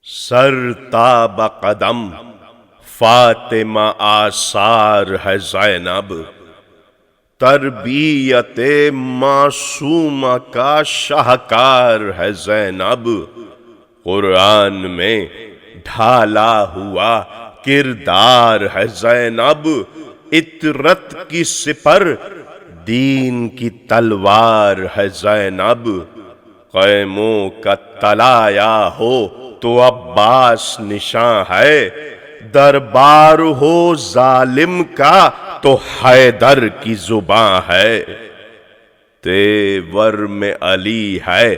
سر تاب قدم فاطمہ آثار ہے زینب، تربیت معصومہ کا شاہکار ہے زینب، قرآن میں ڈھالا ہوا کردار ہے زینب، عطرت کی سپر دین کی تلوار ہے زینب، خیموں کا تلایا ہو تو عباس نشاں ہے، دربار ہو ظالم کا تو حیدر کی زباں ہے، تیور میں علی ہے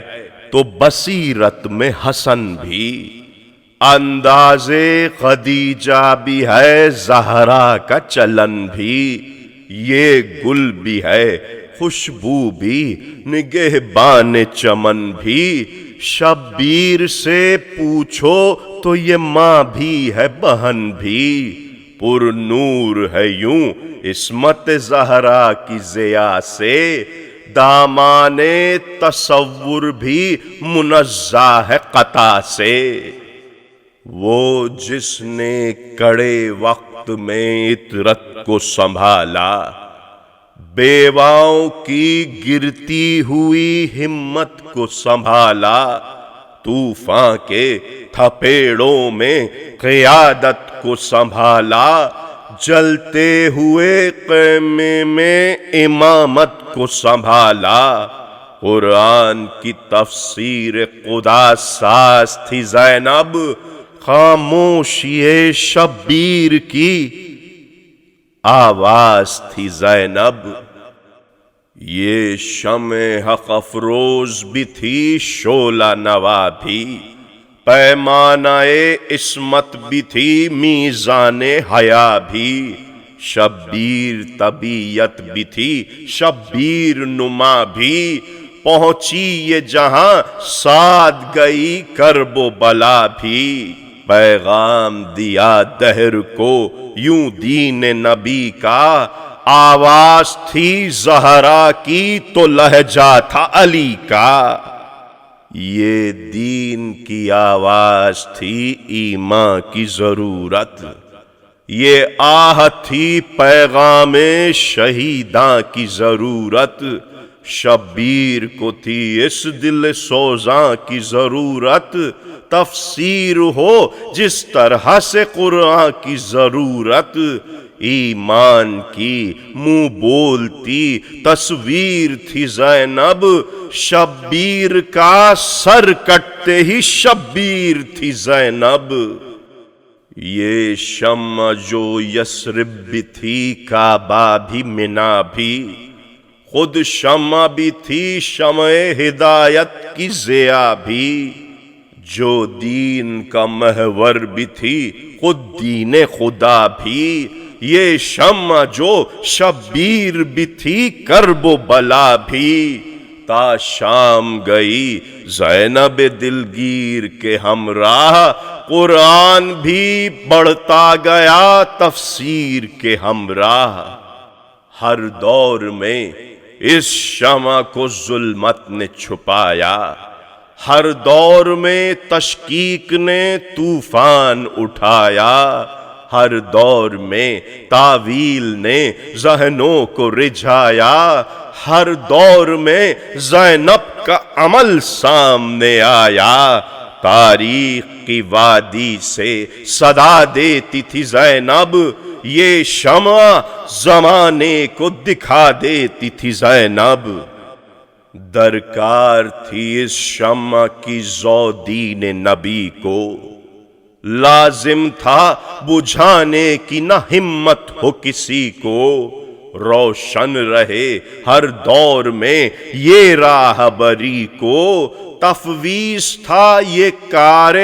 تو بصیرت میں حسن بھی، انداز خدیجہ بھی ہے زہرا کا چلن بھی، یہ گل بھی ہے خوشبو بھی نگہبان چمن بھی، شبیر سے پوچھو تو یہ ماں بھی ہے بہن بھی، پر نور ہے یوں عصمت زہرا کی ضیاء سے، دامان تصور بھی منزہ ہے خطا سے، وہ جس نے کڑے وقت میں عطرت کو سنبھالا، بیواؤں کی گرتی ہوئی ہمت کو سنبھالا، طوفان کے تھپیڑوں میں قیادت کو سنبھالا، جلتے ہوئے خیمے میں امامت کو سنبھالا، قرآن کی تفسیر خدا ساز تھی زینب، خاموشی شبیر کی آواز تھی زینب، یہ شمع حق افروز بھی تھی شعلہ نوا بھی، پیمانہ عصمت بھی تھی میزان حیا بھی، شبیر طبیعت بھی تھی شبیر نما بھی، پہنچی یہ جہاں ساتھ گئی کرب و بلا بھی، پیغام دیا دہر کو یوں دین نبی کا، آواز تھی زہرا کی تو لہجہ تھا علی کا، یہ دین کی آواز تھی ایمان کی ضرورت، یہ آہ تھی پیغام شہیداں کی ضرورت، شبیر کو تھی اس دل سوزاں کی ضرورت، تفسیر ہو جس طرح سے قرآن کی ضرورت، ایمان کی منہ بولتی تصویر تھی زینب، شبیر کا سر کٹتے ہی شبیر تھی زینب، یہ شمع جو یثرب بھی تھی کعبہ بھی منی بھی، خود شمع بھی تھی شمع ہدایت کی ضیاء بھی، جو دین کا محور بھی تھی خود دین خدا بھی، یہ شمع جو شبیر بھی تھی کرب و بلا بھی، تا شام گئی زینب دلگیر کے ہمراہ، قرآن بھی بڑھتا گیا تفسیر کے ہمراہ، ہر دور میں اس شمع کو ظلمت نے چھپایا، ہر دور میں تشکیک نے طوفان اٹھایا، ہر دور میں تاویل نے ذہنوں کو رجھایا، ہر دور میں زینب کا عمل سامنے آیا، تاریخ کی وادی سے صدا دیتی تھی زینب، یہ شمع زمانے کو دکھا دیتی تھی زینب، درکار تھی اس شمع کی ذو دین نبی کو، لازم تھا بجھانے کی نہ ہمت ہو کسی کو، روشن رہے ہر دور میں یہ راہبری کو، تفویض تھا یہ کار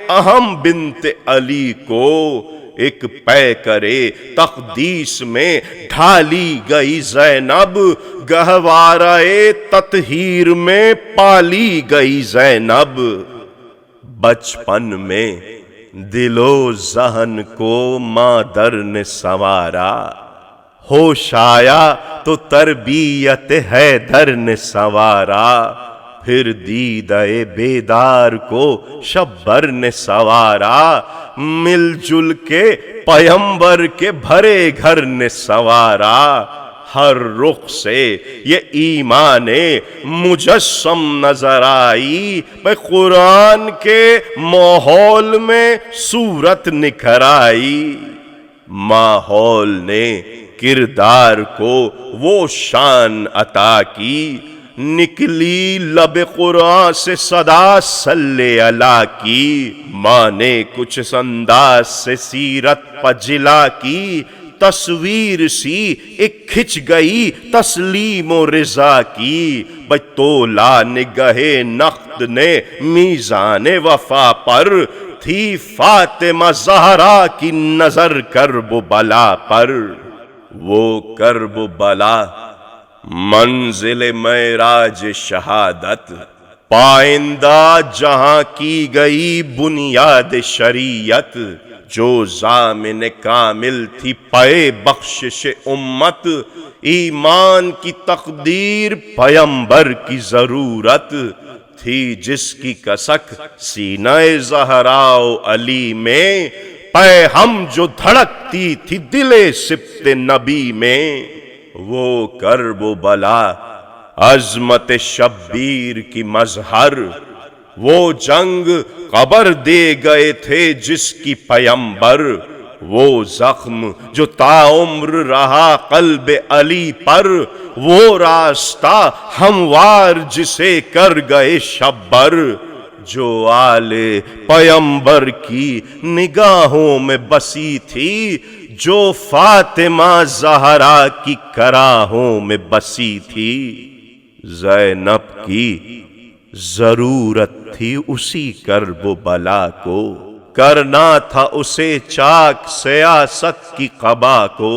اہم بنت علی کو، ایک پیکرے تقدیس میں ڈھالی گئی زینب، گہوارہ تطہیر میں پالی گئی زینب، بچپن میں دل و ذہن کو مادر نے سنوارا، ہوش آیا تو تربیت حیدر نے سنوارا، پھر دیدہ بیدار کو شبر نے سوارا، مل جل کے پیمبر کے بھرے گھر نے سوارا۔ ہر رخ سے یہ ایمان مجسم نظر آئی، قرآن کے ماحول میں صورت نکھر آئی۔ ماحول نے کردار کو وہ شان عطا کی، نکلی لب قرآن سے صدا صلی اللہ کی۔ ماں نے کچھ اس انداز سے سیرت پجلا کی، تصویر سی ایک کھچ گئی تسلیم و رضا کی۔ تولا نگہ نقد نے میزان وفا پر، تھی فاطمہ زہرا کی نظر کرب و بلا پر۔ وہ کرب و بلا منزل معراج شہادت، پائندہ جہاں کی گئی بنیاد شریعت۔ جو ضامن کامل تھی پے بخشش امت، ایمان کی تقدیر پیمبر کی ضرورت تھی، جس کی کسک سینہ زہرا و علی میں، پے ہم جو دھڑکتی تھی دل سبط نبی میں۔ وہ کرب و بلا عظمت شبیر کی مظہر، وہ جنگ قبر دے گئے تھے جس کی پیمبر۔ وہ زخم جو تا عمر رہا قلب علی پر، وہ راستہ ہموار جسے کر گئے شبر۔ جو آل پیمبر کی نگاہوں میں بسی تھی، جو فاطمہ زہرا کی کراہوں میں بسی تھی۔ زینب کی ضرورت تھی اسی کرب و بلا کو، کرنا تھا اسے چاک سیاست کی قبا کو۔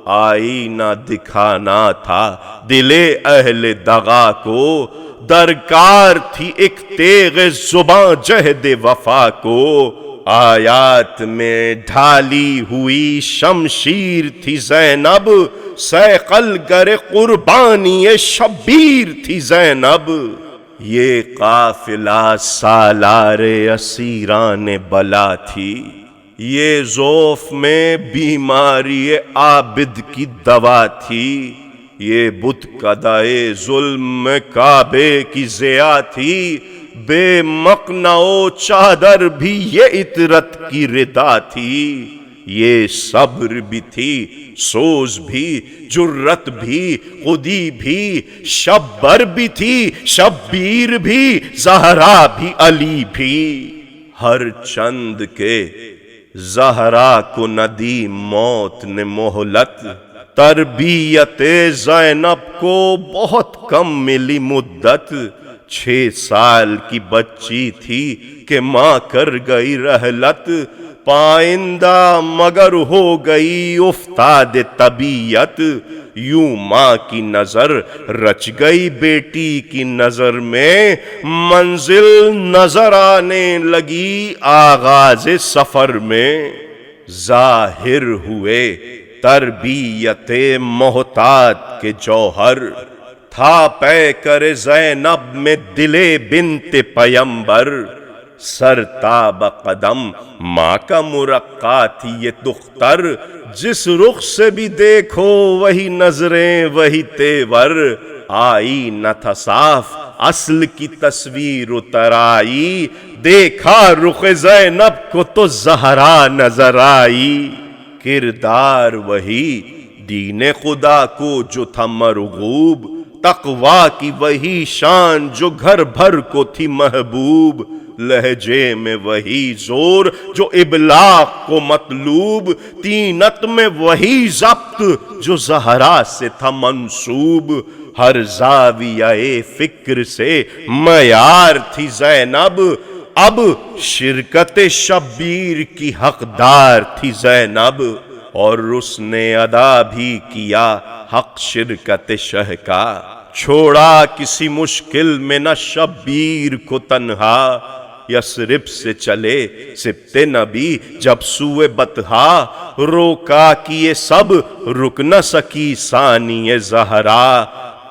آئینہ دکھانا تھا دل اہل دغا کو، درکار تھی ایک تیغ زباں جہد وفا کو۔ آیات میں ڈھالی ہوئی شمشیر تھی زینب، صیقل گر قربانی شبیر تھی زینب۔ یہ قافلہ سالار اسیران بلا تھی، یہ ذوف میں بیماری عابد کی دوا تھی۔ یہ بت کدائے ظلم کعبے کی ضیا تھی، بے مقنع و چادر بھی یہ عطرت کی ردا تھی۔ یہ صبر بھی تھی، سوز بھی، جرت بھی، خودی بھی، شبر بھی تھی، شبیر بھی، زہرا بھی، علی بھی۔ ہر چند کے زہرا کو نہ دی موت نے مہلت، تربیت زینب کو بہت کم ملی مدت۔ 6 سال کی بچی تھی کہ ماں کر گئی رحلت، پائندہ مگر ہو گئی افتاد طبیعت۔ یوں ماں کی نظر رچ گئی بیٹی کی نظر میں، منزل نظر آنے لگی آغاز سفر میں۔ ظاہر ہوئے تربیت محتاط کے جوہر، تھا پے کر زینب میں دل بنت پیمبر۔ سرتاب قدم ماں کا مرقع تھی یہ دختر، جس رخ سے بھی دیکھو وہی نظریں وہی تیور۔ آئی نہ تھا صاف اصل کی تصویر اتر آئی، دیکھا رخ زینب کو تو زہرا نظر آئی۔ کردار وہی دین خدا کو جو تھا مرغوب، تقویٰ کی وہی شان جو گھر بھر کو تھی محبوب۔ لہجے میں وہی زور جو ابلاغ کو مطلوب، تینت میں وہی ضبط جو زہرا سے تھا منسوب۔ ہر زاویہ فکر سے معیار تھی زینب، اب شرکت شبیر کی حقدار تھی زینب۔ اور اس نے ادا بھی کیا حق شرکت شہ کا، چھوڑا کسی مشکل میں نہ شبیر کو تنہا۔ یثرب سے چلے سبط نبی جب سوئے بطحا، روکا کہ یہ سب رک نہ سکی ثانی زہرا۔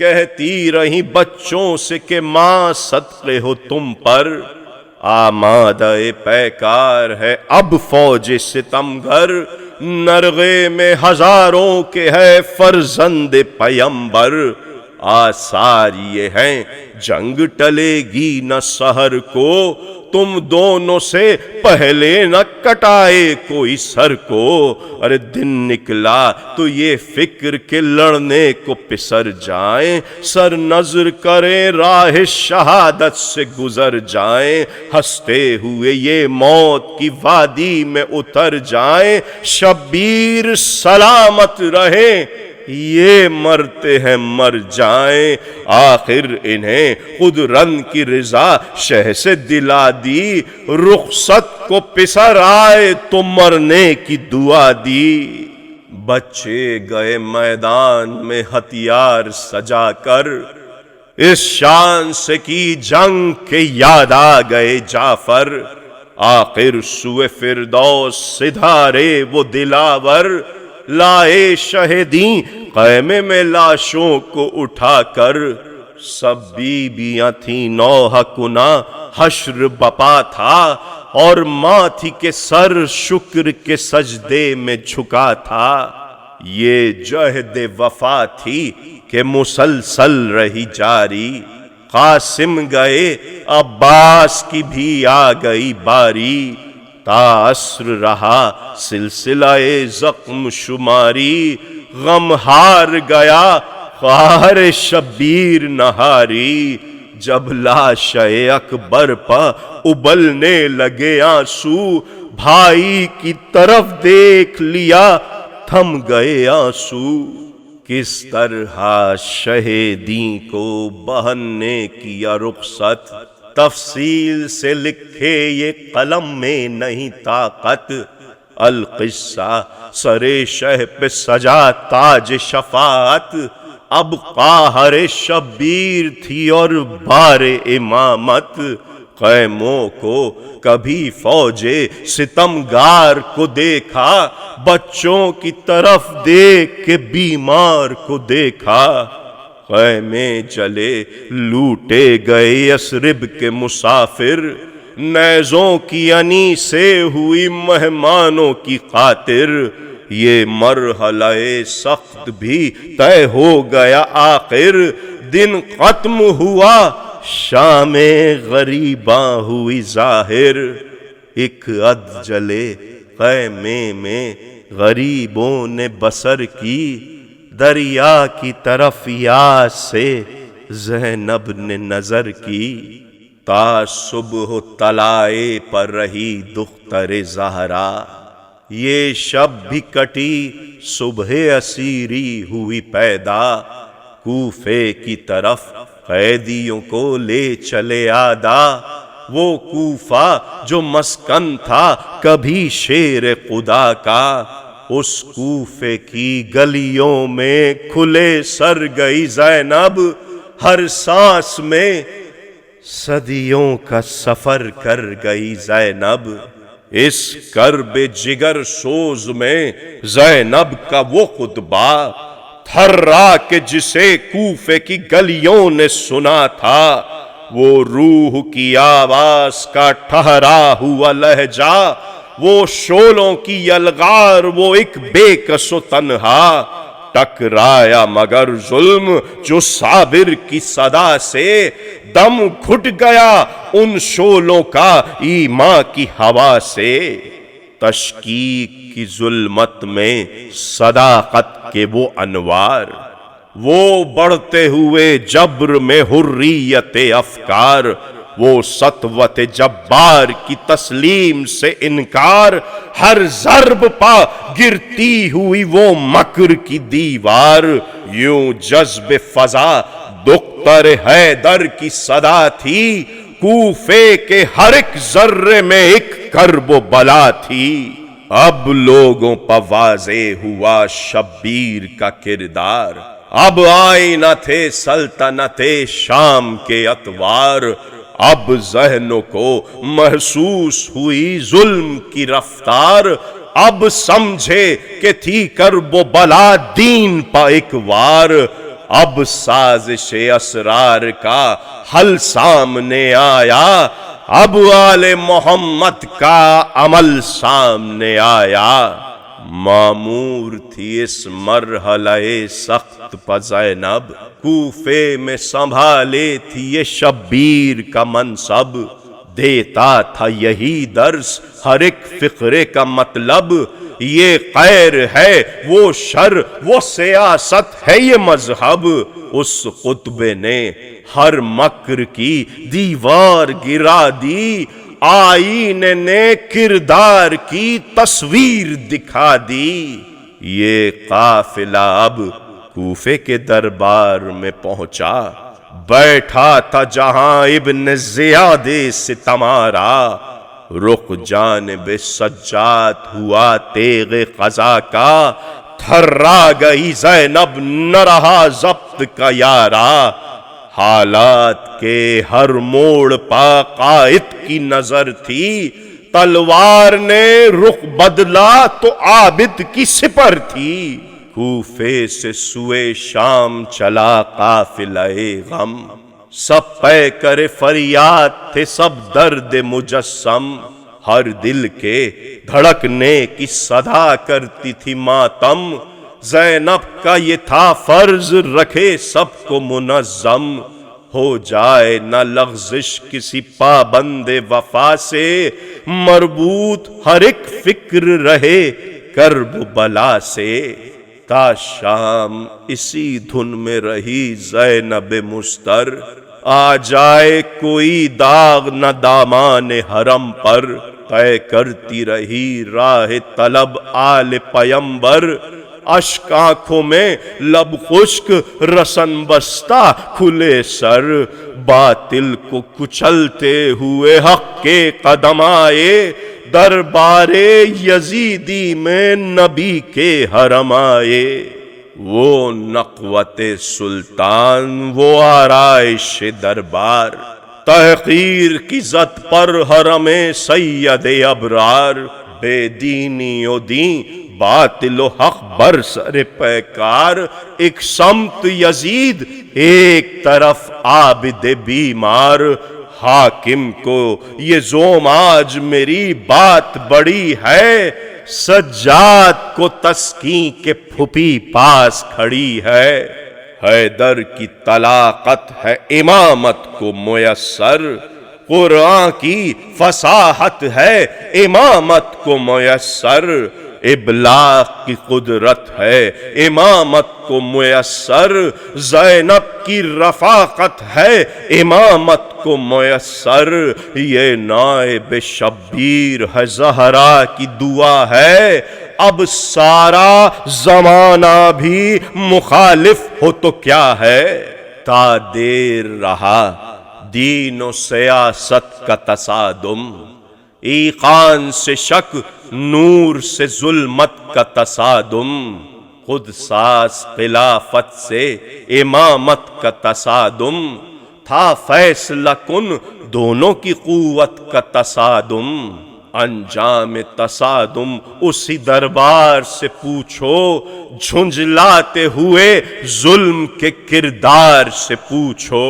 کہتی رہی بچوں سے کہ ماں صدقے ہو تم پر، آمادہ پیکار ہے اب فوج ستمگر، نرغے میں ہزاروں کے ہے فرزند پیمبر، آثار یہ ہیں جنگ ٹلے گی نہ سحر کو، تم دونوں سے پہلے نہ کٹائے کوئی سر کو، ارے دن نکلا تو یہ فکر کہ لڑنے کو پسر جائیں، سر نظر کریں راہ شہادت سے گزر جائیں، ہنستے ہوئے یہ موت کی وادی میں اتر جائیں، شبیر سلامت رہیں یہ مرتے ہیں مر جائیں، آخر انہیں خود رن کی رضا شہ سے دلا دی، رخصت کو پسر آئے تو مرنے کی دعا دی، بچے گئے میدان میں ہتھیار سجا کر، اس شان سے کی جنگ کے یاد آ گئے جعفر، آخر سوئے فردوس سدھارے وہ دلاور، لائے شہیدیں خیمے میں لاشوں کو اٹھا کر، سب بیویاں تھیں نوحہ کنا حشر بپا تھا، اور ماں تھی کہ سر شکر کے سجدے میں جھکا تھا، یہ جہد وفا تھی کہ مسلسل رہی جاری، قاسم گئے عباس کی بھی آ گئی باری، تا عصر رہا سلسلہ زخم شماری، غم ہار گیا خار شبیر نہاری، جب لاش اکبر پہ ابلنے لگے آنسو، بھائی کی طرف دیکھ لیا تھم گئے آنسو، کس طرح شہیدی کو بہن نے کیا رخصت، تفصیل سے لکھے یہ قلم میں نہیں طاقت، القصہ سرے شہ پہ سجا تاج شفاعت، اب قاہر شبیر تھی اور بار امامت، خیموں کو کبھی فوج ستمگار کو دیکھا، بچوں کی طرف دیکھ کے بیمار کو دیکھا، خیمے جلے لوٹے گئے یثرب کے مسافر، نیزوں کی انی سے ہوئی مہمانوں کی خاطر، یہ مرحلہ سخت بھی طے ہو گیا آخر، دن ختم ہوا شام غریباں ہوئی ظاہر، ایک عد جلے خیمے میں غریبوں نے بسر کی، دریا کی طرف یاس سے زینب نے نظر کی، تا صبح طلائع پر رہی دختر زہرا، یہ شب بھی کٹی صبح اسیری ہوئی پیدا، کوفے کی طرف قیدیوں کو لے چلے آدا، وہ کوفہ جو مسکن تھا کبھی شیر خدا کا، اس کوفے کی گلیوں میں کھلے سر گئی زینب، ہر سانس میں صدیوں کا سفر کر گئی زینب، اس کرب جگر سوز میں زینب کا وہ خطبہ تھرا کہ جسے کوفے کی گلیوں نے سنا تھا، وہ روح کی آواز کا ٹھہرا ہوا لہجہ، وہ شولوں کی یلغار، وہ ایک بے کس و تنہا، ٹکرایا مگر ظلم جو صابر کی صدا سے، دم گھٹ گیا ان شولوں کا ایماں کی ہوا سے، تشکیک کی ظلمت میں صداقت کے وہ انوار، وہ بڑھتے ہوئے جبر میں حریت افکار، وہ سطوت جبار کی تسلیم سے انکار، ہر ضرب پا گرتی ہوئی وہ مکر کی دیوار، یوں جذب فضا دختر حیدر کی صدا تھی، کوفے کے ہر ایک ذرے میں ایک کرب و بلا تھی، اب لوگوں پہ واضح ہوا شبیر کا کردار، اب آئے نہ تھے سلطنت شام کے اتوار، اب ذہنوں کو محسوس ہوئی ظلم کی رفتار، اب سمجھے کہ تھی کرب و بلا دین پا ایک وار، اب سازش اسرار کا حل سامنے آیا، اب آل محمد کا عمل سامنے آیا۔ معمور تھی اس مرحلہ سخت پہ زینب، کوفے میں سنبھالے تھی یہ شبیر کا منصب، دیتا تھا یہی درس ہر ایک فقرے کا مطلب، یہ خیر ہے وہ شر وہ سیاست ہے یہ مذہب، اس خطبے نے ہر مکر کی دیوار گرا دی، آئین نے کردار کی تصویر دکھا دی۔ یہ قافلہ اب کوفے کے دربار میں پہنچا، بیٹھا تھا جہاں ابن زیاد ستمارا، رخ جانب سجاد ہوا تیغ قضا کا، تھرا گئی زینب نہ رہا ضبط کا یارا، حالات کے ہر موڑ پا قائد کی نظر تھی، تلوار نے رخ بدلا تو عابد کی سپر تھی، کوفے سے سوئے شام چلا قافلہ غم، سب پے کر فریاد تھے سب درد مجسم، ہر دل کے دھڑکنے کی صدا کرتی تھی ماتم، زینب کا یہ تھا فرض رکھے سب کو منظم، ہو جائے نہ لغزش کسی پابند وفا سے، مربوط ہر ایک فکر رہے کرب بلا سے، تا شام اسی دھن میں رہی زینب مستر، آ جائے کوئی داغ نہ دامان حرم پر، طے کرتی رہی راہ طلب آل پیمبر، اشک آنکھوں میں لب خشک رسن بستہ کھلے سر، باطل کو کچلتے ہوئے حق کے قدم آئے، دربار یزیدی میں نبی کے حرم آئے، وہ نقوت سلطان وہ آرائش دربار، تحقیر کی زد پر حرم سید ابرار، بے دینی و دین باطل و حق بر سر پیکار، ایک سمت یزید ایک طرف عابد بیمار، حاکم کو یہ زوم آج میری بات بڑی ہے، سجاد کو تسکین کے پھپھی پاس کھڑی ہے، حیدر کی طلاقت ہے امامت کو میسر، قرآن کی فصاحت ہے امامت کو میسر، ابلاغ کی قدرت ہے امامت کو میسر، زینب کی رفاقت ہے امامت کو میسر، یہ نائب شبیر ہے زہرا کی دعا ہے، اب سارا زمانہ بھی مخالف ہو تو کیا ہے، تا دیر رہا دین و سیاست کا تصادم، ایقان سے شک نور سے ظلمت کا تصادم، خود ساز خلافت سے امامت کا تصادم، تھا فیصلہ کن دونوں کی قوت کا تصادم، انجام تصادم اسی دربار سے پوچھو، جھنجلاتے ہوئے ظلم کے کردار سے پوچھو،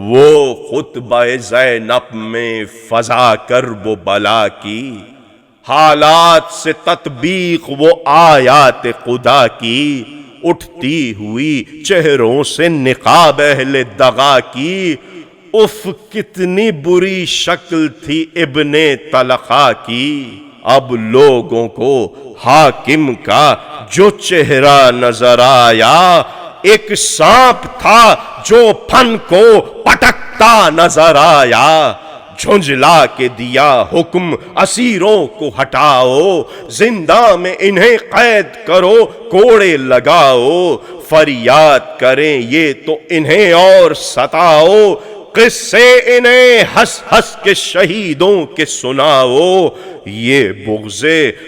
وہ خطبہ زینب میں فضا کرب و بلا کی، حالات سے تطبیق وہ آیات خدا کی، اٹھتی ہوئی چہروں سے نقاب اہل دغا کی، اف کتنی بری شکل تھی ابن طلقہ کی، اب لوگوں کو حاکم کا جو چہرہ نظر آیا، ایک سانپ تھا جو پھن کو پٹکتا نظر آیا، جھنجلا کے دیا حکم اسیروں کو ہٹاؤ، زندہ میں انہیں قید کرو کوڑے لگاؤ، فریاد کریں یہ تو انہیں اور ستاؤ، قصے انہیں ہنس ہنس کے شہیدوں کے سناؤ، یہ بغض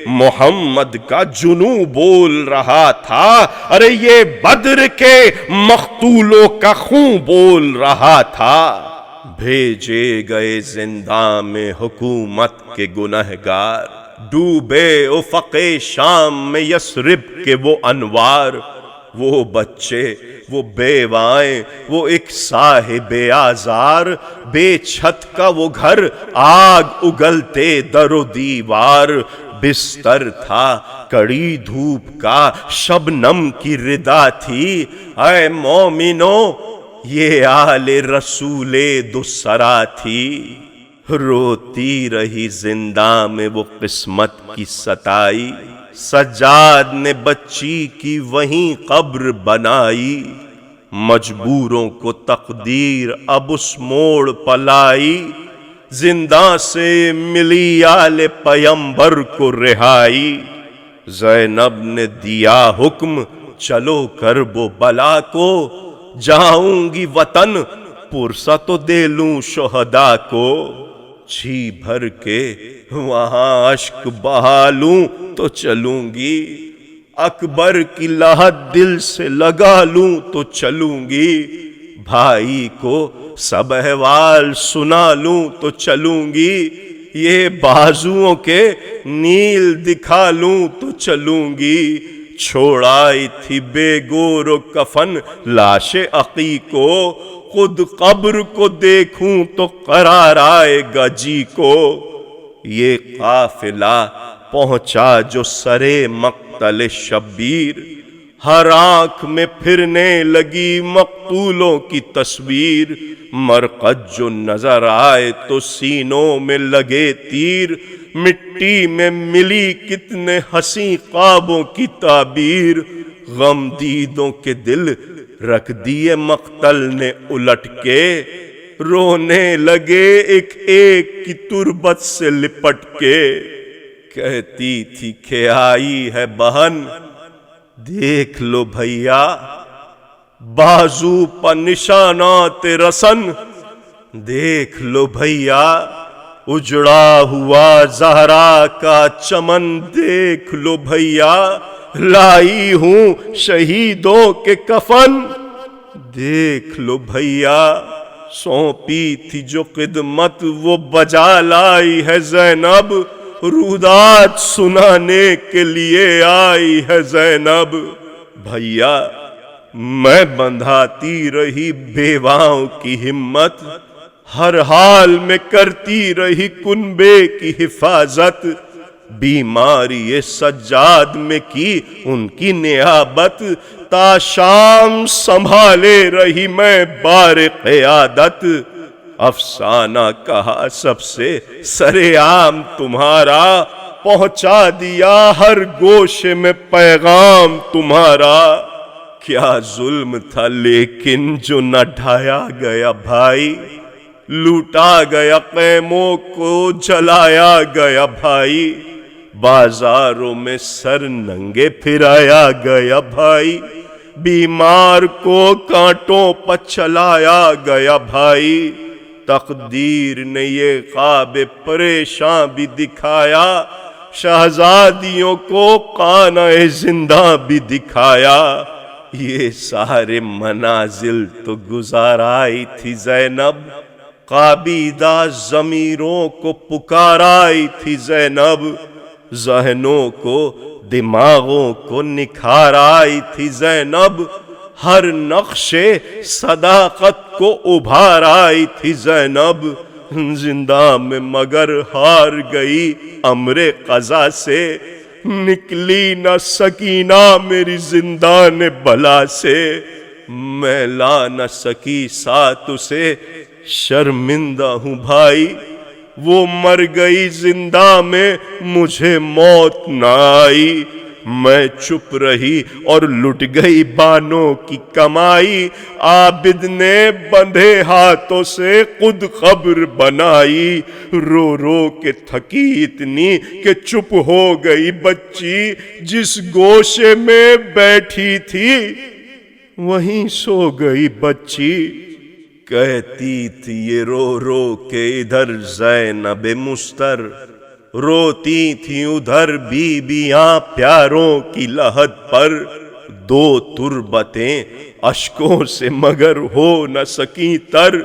محمد کا جنوں بول رہا تھا، ارے یہ بدر کے مقتولوں کا خون بول رہا تھا، بھیجے گئے زنداں میں حکومت کے گنہگار، ڈوبے افق شام میں یثرب کے وہ انوار، وہ بچے، وہ بیوائیں، وہ ایک صاحب آزار، بے چھت کا وہ گھر، آگ اگلتے در و دیوار، بستر تھا کڑی دھوپ کا، شبنم کی ردا تھی، اے مومنو یہ آل رسول دوسرا تھی۔ روتی رہی زندہ میں وہ قسمت کی ستائی، سجاد نے بچی کی وہیں قبر بنائی، مجبوروں کو تقدیر اب اس موڑ پلائی، زندہ سے ملی آل پیمبر کو رہائی۔ زینب نے دیا حکم چلو کرب و بلا کو، جاؤں گی وطن پرسہ تو دے لوں شہداء کو، جھی بھر کے وہاں اشک بہا لوں تو چلوں گی، اکبر کی لہت دل سے لگا لوں تو چلوں گی، بھائی کو سب احوال سنا لوں تو چلوں گی، یہ بازوؤں کے نیل دکھا لوں تو چلوں گی، چھوڑائی تھی بے گور و کفن لاش عقی کو، خود قبر کو دیکھوں تو قرار آئے گا جی کو۔ یہ قافلہ پہنچا جو سرے مقتل شبیر، ہر آنکھ میں پھرنے لگی مقتولوں کی تصویر، مرقد جو نظر آئے تو سینوں میں لگے تیر، مٹی میں ملی کتنے حسین خوابوں کی تعبیر، غم دیدوں کے دل رکھ دیے مقتل نے الٹ کے، رونے لگے ایک ایک کی تربت سے لپٹ کے، کہتی تھی کہ آئی ہے بہن دیکھ لو بھیا، بازو پر نشانات رسن دیکھ لو بھیا، اجڑا ہوا زہرا کا چمن دیکھ لو بھیا، لائی ہوں شہیدوں کے کفن دیکھ لو بھیا، سونپی تھی جو خدمت وہ بجا لائی ہے زینب، رودات سنانے کے لیے آئی ہے زینب۔ بھیا میں بندھاتی رہی بیواؤں کی ہمت، ہر حال میں کرتی رہی کنبے کی حفاظت، بیماری سجاد میں کی ان کی نیابت، تا شام سنبھالے رہی میں بار قیادت، افسانہ کہا سب سے سرے عام تمہارا، پہنچا دیا ہر گوشے میں پیغام تمہارا، کیا ظلم تھا لیکن جو نہ ڈھایا گیا بھائی، لوٹا گیا خیموں کو جلایا گیا بھائی، بازاروں میں سر ننگے پھرایا گیا بھائی، بیمار کو کانٹوں پر چلایا گیا بھائی، تقدیر نے یہ خواب پریشاں بھی دکھایا، شہزادیوں کو قانع زندہ بھی دکھایا، یہ سارے منازل تو گزارائی تھی زینب، قابیدہ ضمیروں کو پکارائی تھی زینب، ذہنوں کو دماغوں کو نکھار آئی تھی زینب، ہر نقش صداقت کو ابھار آئی تھی زینب، زندہ میں مگر ہار گئی امر قضا سے، نکلی نہ سکینہ میری زندان بلا سے، میں لا نہ سکی ساتھ اسے شرمندہ ہوں بھائی، وہ مر گئی زندہ میں مجھے موت نہ آئی، میں چپ رہی اور لٹ گئی بانوں کی کمائی، عابد نے بندھے ہاتھوں سے خود قبر بنائی، رو رو کے تھکی اتنی کہ چپ ہو گئی بچی، جس گوشے میں بیٹھی تھی وہیں سو گئی بچی، کہتی تھی یہ رو رو کے ادھر زینب مستر، روتی تھی ادھر بیویاں پیاروں کی لحد پر، دو تربتیں اشکوں سے مگر ہو نہ سکیں تر،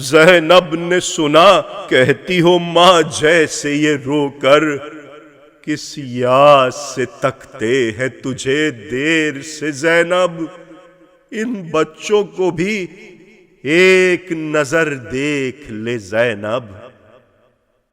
زینب نے سنا کہتی ہو ماں جیسے یہ رو کر، کس یاد سے تکتے ہیں تجھے دیر سے زینب، ان بچوں کو بھی ایک نظر دیکھ لے زینب۔